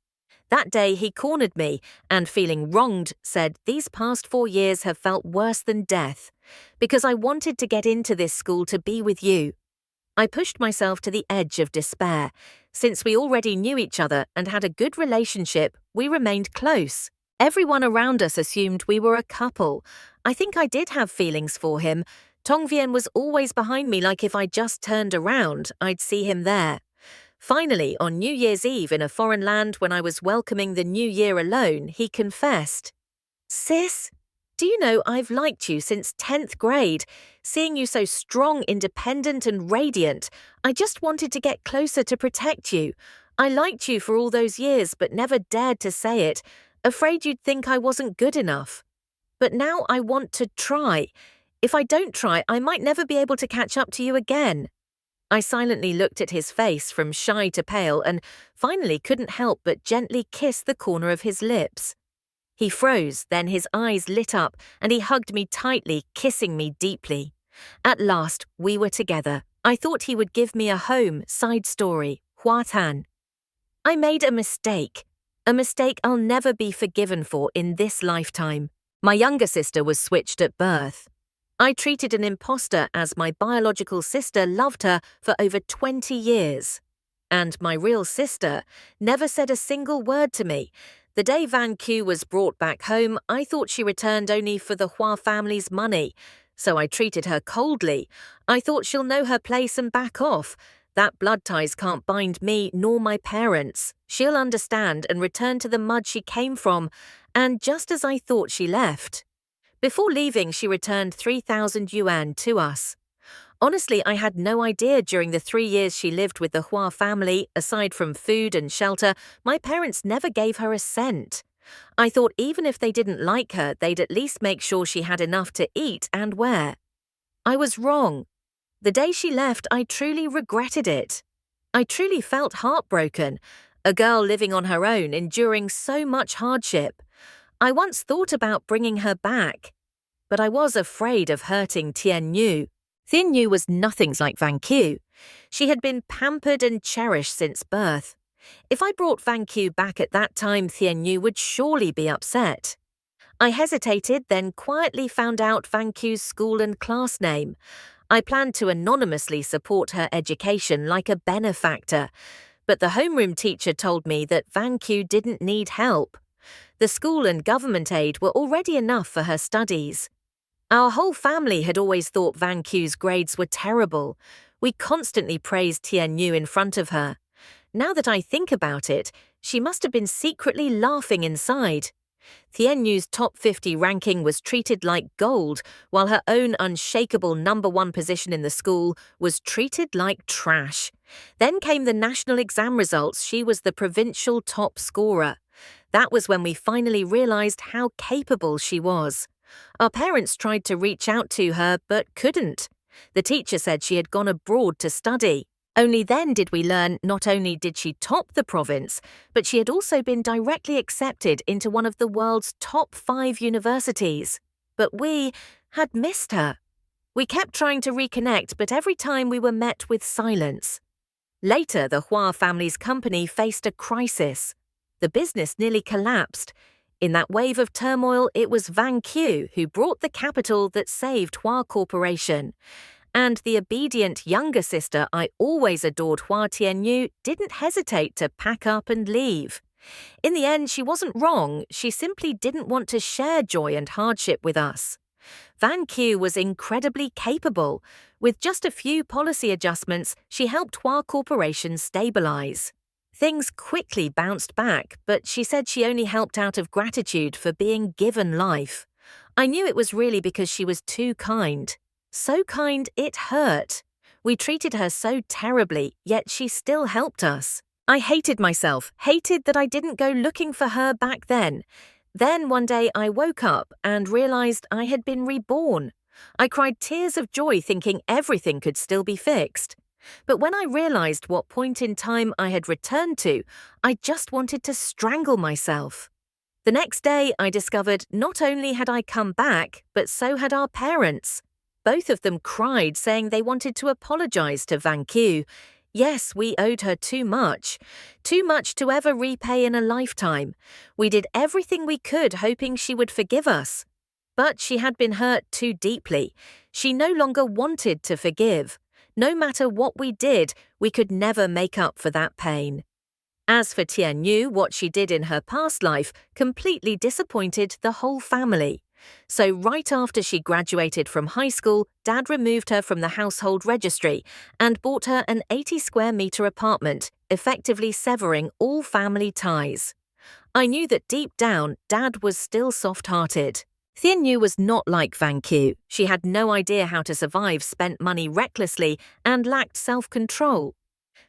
That day he cornered me and, feeling wronged, said, "These past 4 years have felt worse than death, because I wanted to get into this school to be with you." I pushed myself to the edge of despair. Since we already knew each other and had a good relationship, we remained close. Everyone around us assumed we were a couple. I think I did have feelings for him. Tong Vian was always behind me, like if I just turned around, I'd see him there. Finally, on New Year's Eve in a foreign land when I was welcoming the new year alone, he confessed, "Sis, do you know I've liked you since 10th grade? Seeing you so strong, independent and radiant, I just wanted to get closer to protect you. I liked you for all those years but never dared to say it, afraid you'd think I wasn't good enough." but now I want to try. If I don't try, I might never be able to catch up to you again." I silently looked at his face from shy to pale and finally couldn't help but gently kiss the corner of his lips. He froze, then his eyes lit up and he hugged me tightly, kissing me deeply. At last, we were together. I thought he would give me a home, side story, Huatan. I made a mistake I'll never be forgiven for in this lifetime. My younger sister was switched at birth. I treated an imposter as my biological sister loved her for over 20 years. And my real sister never said a single word to me. The day Van Q was brought back home, I thought she returned only for the Hua family's money. So I treated her coldly. I thought she'll know her place and back off. That blood ties can't bind me nor my parents. She'll understand and return to the mud she came from. And just as I thought, she left. Before leaving, she returned 3,000 yuan to us. Honestly, I had no idea during the 3 years she lived with the Hua family, aside from food and shelter, my parents never gave her a cent. I thought even if they didn't like her, they'd at least make sure she had enough to eat and wear. I was wrong. The day she left, I truly regretted it. I truly felt heartbroken, a girl living on her own, enduring so much hardship. I once thought about bringing her back, but I was afraid of hurting Tian Yu. Tian Yu was nothing like Van Q. She had been pampered and cherished since birth. If I brought Van Q back at that time, Tian Yu would surely be upset. I hesitated, then quietly found out Van Q's school and class name. I planned to anonymously support her education like a benefactor, but the homeroom teacher told me that Van Q didn't need help. The school and government aid were already enough for her studies. Our whole family had always thought Van Q's grades were terrible. We constantly praised Tian Yu in front of her. Now that I think about it, she must have been secretly laughing inside. Tian Yu's top 50 ranking was treated like gold, while her own unshakable #1 position in the school was treated like trash. Then came the national exam results. She was the provincial top scorer. That was when we finally realized how capable she was. Our parents tried to reach out to her, but couldn't. The teacher said she had gone abroad to study. Only then did we learn not only did she top the province, but she had also been directly accepted into one of the world's top 5 universities. But we had missed her. We kept trying to reconnect, but every time we were met with silence. Later, the Hua family's company faced a crisis. The business nearly collapsed. In that wave of turmoil, it was Van Q who brought the capital that saved Hua Corporation. And the obedient younger sister I always adored, Hua Tianyu, didn't hesitate to pack up and leave. In the end, she wasn't wrong. She simply didn't want to share joy and hardship with us. Van Q was incredibly capable. With just a few policy adjustments, she helped Hua Corporation stabilize. Things quickly bounced back, but she said she only helped out of gratitude for being given life. I knew it was really because she was too kind. So kind it hurt. We treated her so terribly, yet she still helped us. I hated myself, hated that I didn't go looking for her back then. Then one day I woke up and realized I had been reborn. I cried tears of joy thinking everything could still be fixed. But when I realized what point in time I had returned to, I just wanted to strangle myself. The next day I discovered not only had I come back, but so had our parents. Both of them cried, saying they wanted to apologize to Van Q. Yes, we owed her too much to ever repay in a lifetime. We did everything we could hoping she would forgive us. But she had been hurt too deeply. She no longer wanted to forgive. No matter what we did, we could never make up for that pain. As for Tian Yu, what she did in her past life completely disappointed the whole family. So right after she graduated from high school, Dad removed her from the household registry and bought her an 80-square-meter apartment, effectively severing all family ties. I knew that deep down, Dad was still soft-hearted. Tian Yu was not like Van Q. She had no idea how to survive, spent money recklessly, and lacked self-control.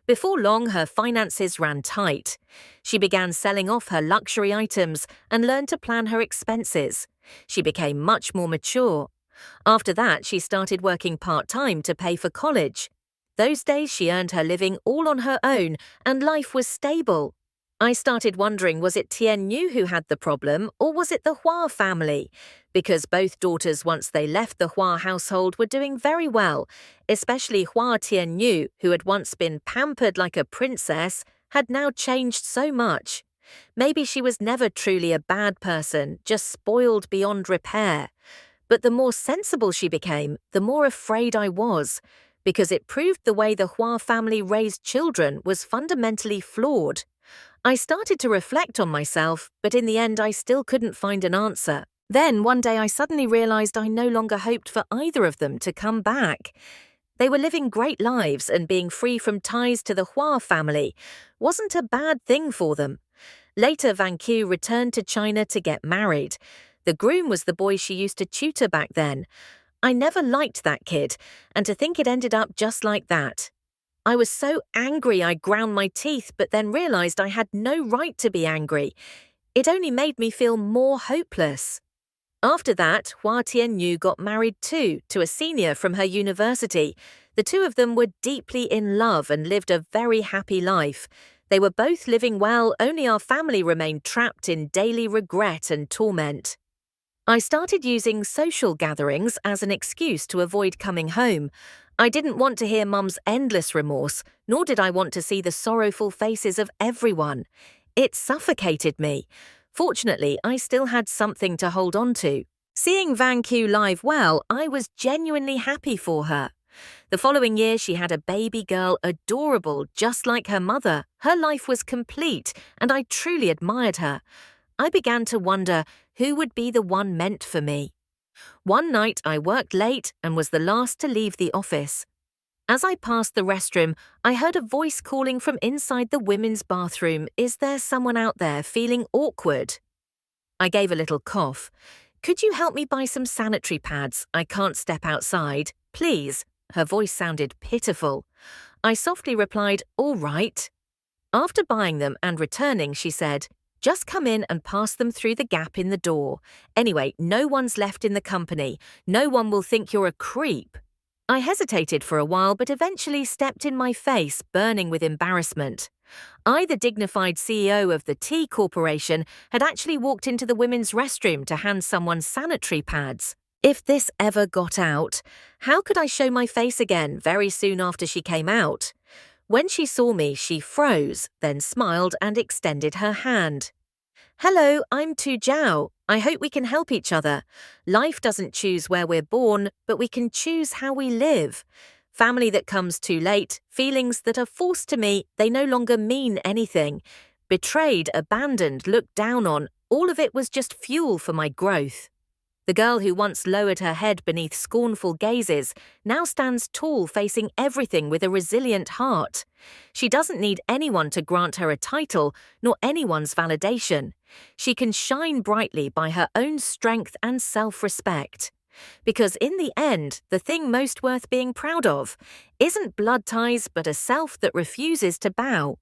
Before long, her finances ran tight. She began selling off her luxury items and learned to plan her expenses. She became much more mature. After that, she started working part-time to pay for college. Those days she earned her living all on her own, and life was stable. I started wondering, was it Tien Yu who had the problem, or was it the Hua family? Because both daughters, once they left the Hua household, were doing very well, especially Hua Tien Yu, who had once been pampered like a princess, had now changed so much. Maybe she was never truly a bad person, just spoiled beyond repair. But the more sensible she became, the more afraid I was, because it proved the way the Hua family raised children was fundamentally flawed. I started to reflect on myself, but in the end I still couldn't find an answer. Then one day I suddenly realized I no longer hoped for either of them to come back. They were living great lives, and being free from ties to the Hua family wasn't a bad thing for them. Later, Van Q returned to China to get married. The groom was the boy she used to tutor back then. I never liked that kid, and to think it ended up just like that. I was so angry I ground my teeth, but then realized I had no right to be angry. It only made me feel more hopeless. After that, Hua Tianyu got married too, to a senior from her university. The two of them were deeply in love and lived a very happy life. They were both living well, only our family remained trapped in daily regret and torment. I started using social gatherings as an excuse to avoid coming home. I didn't want to hear Mum's endless remorse, nor did I want to see the sorrowful faces of everyone. It suffocated me. Fortunately, I still had something to hold on to. Seeing Van Q live well, I was genuinely happy for her. The following year, she had a baby girl, adorable, just like her mother. Her life was complete, and I truly admired her. I began to wonder who would be the one meant for me. One night, I worked late and was the last to leave the office. As I passed the restroom, I heard a voice calling from inside the women's bathroom, "Is there someone out there feeling awkward?" I gave a little cough. "Could you help me buy some sanitary pads? I can't step outside. Please." Her voice sounded pitiful. I softly replied, "All right." After buying them and returning, she said, "Just come in and pass them through the gap in the door. Anyway, no one's left in the company. No one will think you're a creep." I hesitated for a while, but eventually stepped in my face, burning with embarrassment. I, the dignified CEO of the Tea Corporation, had actually walked into the women's restroom to hand someone sanitary pads. If this ever got out, how could I show my face again very soon after she came out? When she saw me, she froze, then smiled and extended her hand. "Hello, I'm Tu Jiao. I hope we can help each other. Life doesn't choose where we're born, but we can choose how we live. Family that comes too late, feelings that are forced to me, they no longer mean anything. Betrayed, abandoned, looked down on, all of it was just fuel for my growth." The girl who once lowered her head beneath scornful gazes now stands tall, facing everything with a resilient heart. She doesn't need anyone to grant her a title, nor anyone's validation. She can shine brightly by her own strength and self-respect. Because in the end, the thing most worth being proud of isn't blood ties but a self that refuses to bow.